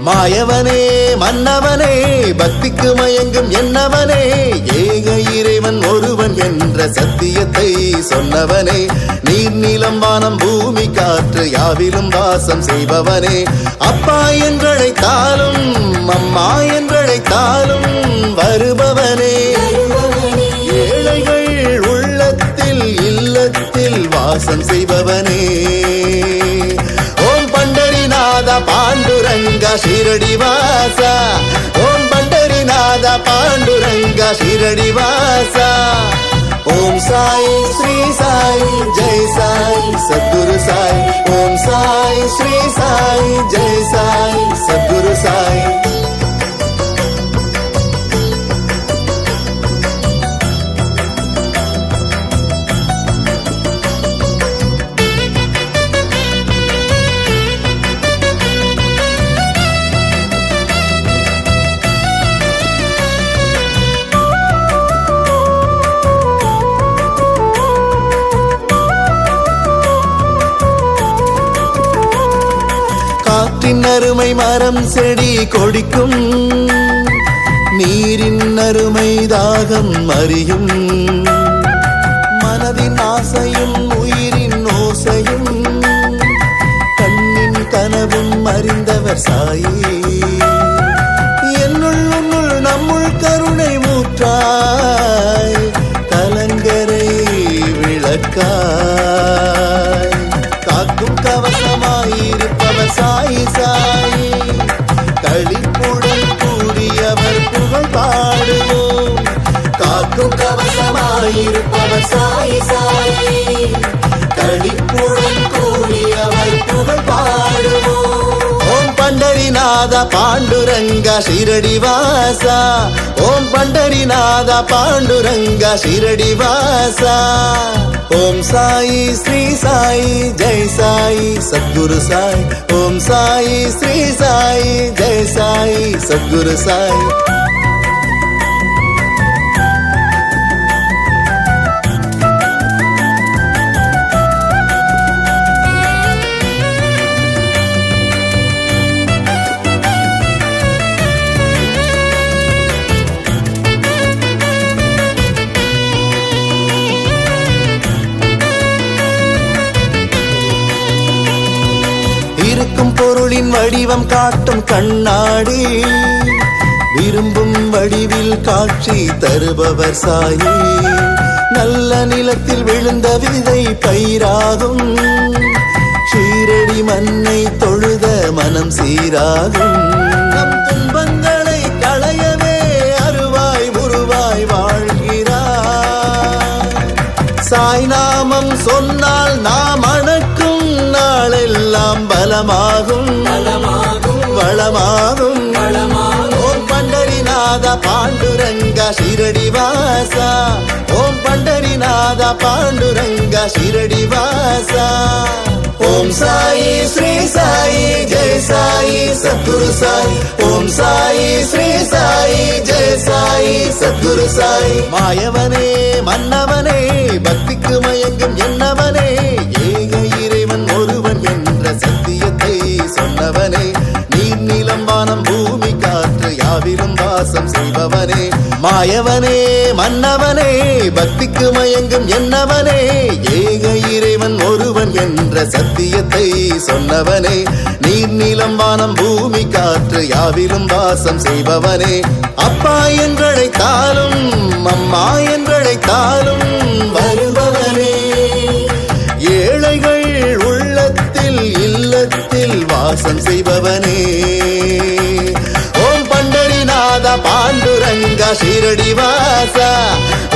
மாயவனே மன்னவனே பக்திக்கு மயங்கும் என்னவனே ஏக இறைவன் ஒருவன் என்ற சத்தியத்தை சொன்னவனே நீர் நிலம் வானம் பூமி காற்று யாவிலும் வாசம் செய்பவனே அப்பா என்றழைத்தாலும் அம்மா என்றழைத்தாலும் வருபவனே ஏழைகள் உள்ளத்தில் இல்லத்தில் வாசம் செய்பவனே ஓம் பண்டரிநாத பாண்டுரங்க ஷிரடி வாசா ஓம் பண்டரிநாத பாண்டுரங்க ஷிரடி வாசா ஓம் சாய் ஸ்ரீ சாய் ஜெய் சாய் சத்குரு சாய் ஓம் சாய் ஸ்ரீ சாய் ஜெய் சாய் சத்குரு சாய் காற்றின் அருமை மரம் செடி கொடிக்கும் நீரின் அருமை தாகம் அறியும் மனதின் ஆசையும் உயிரின் ஓசையும் கண்ணின் கனவும் அறிந்தவர் சாயி என்னுள் உன்னுள் நம்முள் கருணை மூற்றாய் கலங்கரை விளக்காய் காக்கும் கவசமாயிருப்பவர் சாயி சாயி களிப்புடன் கூடியவர் புகழ் பாடுவோம் காக்கும் கவசமாயிருப்பவர் சாயி சாயி களிப்புடன் கூடியவர் புகழ் பாடுவோம் ஓம் பண்டரிநாத பாண்டுரங்க ஷிரடி வாசா ஓம் பண்டரிநாத பாண்டுரங்க ஷிரடி வாசா ஓம் சாயி ஸ்ரீ சாயி ஜெய் சாயி சத்குரு சாய் ஓம் சாயி ஸ்ரீ சாயி ஜெய் சாயி சத்குரு சாய் இருக்கும் பொருளின் வடிவம் காட்டும் கண்ணாடி விரும்பும் வடிவில் காட்சி தருபவர் சாயி நல்ல நிலத்தில் விழுந்த விதை பயிராகும் ஷீரடி மண்ணை தொழுத மனம் சீராகும் நம் துன்பங்களை களையவே அருவாய் உருவாய் வாழ்கிறார் சாய் நாமம் சொன்னால் நாம் அணக்கும் நாளெல்லாம் பலமாகும் வளமாகும் ஓம் பண்டரிநாத பாண்டுரங்க ஷிரடி வாசா ஓம் பண்டரிநாத பாண்டுரங்க ஷிரடி வாசா ஓம் சாயி ஸ்ரீ சாயி ஜெய் சாயி சத்குரு சாய் ஓம் சாயி ஸ்ரீ சாயி ஜெய் சாயி சத்குரு சாய் மாயவனே மன்னவனே பக்திக்கு மயங்கும் என்னவனே ஏக இறைவன் ஒருவன் என்ற சத்தியத்தை சொன்னவனே நீர் நிலம் வானம் பூமி காற்று யாவிலும் வாசம் செய்பவனே மாயவனே மன்னவனே பக்திக்கு மயங்கும் என்னவனே ஏக இறைவன் ஒருவன் என்ற சத்தியத்தை சொன்னவனே நீர் நிலம் வானம் பூமி காற்று யாவிலும் வாசம் செய்பவனே அப்பா என்றழைத்தாலும் அம்மா என்றழைத்தாலும் வருபவனே ஏழைகள் உள்ளத்தில் இல்லத்தில் வாசம் செய்பவனே ஓம் பண்டரிநாத பாண்டுரங்க ஷிரடி வாசா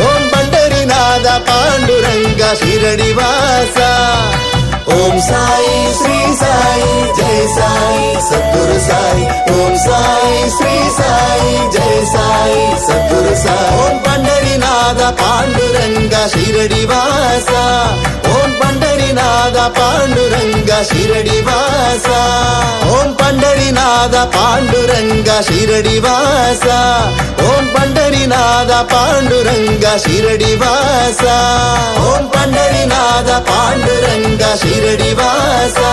ஓம் பண்டரிநாத பாண்டுரங்க ஷிரடி வாசா ஓம் சாயி ஸ்ரீ சாயி ஜெய் சாயி சத்குரு சாய் ஓம் சாயி ஸ்ரீ சாயி ஜெய் சாயி சத்குரு சாய் ஓம் பண்டரிநாத பாண்டுரங்க ஷிரடி வாசா ஓம் பண்டரிநாத பாண்டுரங்க ஷிரடி வாசா ஓம் பண்டரிநாத பாண்டுரங்க ஷிரடி வாசா ஓம் பண்டரிநாத பாண்டுரங்க ஷிரடி வாசா ஓம் பண்டரிநாத பாண்டுரங்க ஷிரடி வாசா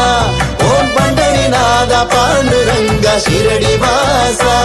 ஓம் பண்டரிநாத பாண்டுரங்க ஷிரடி வாசா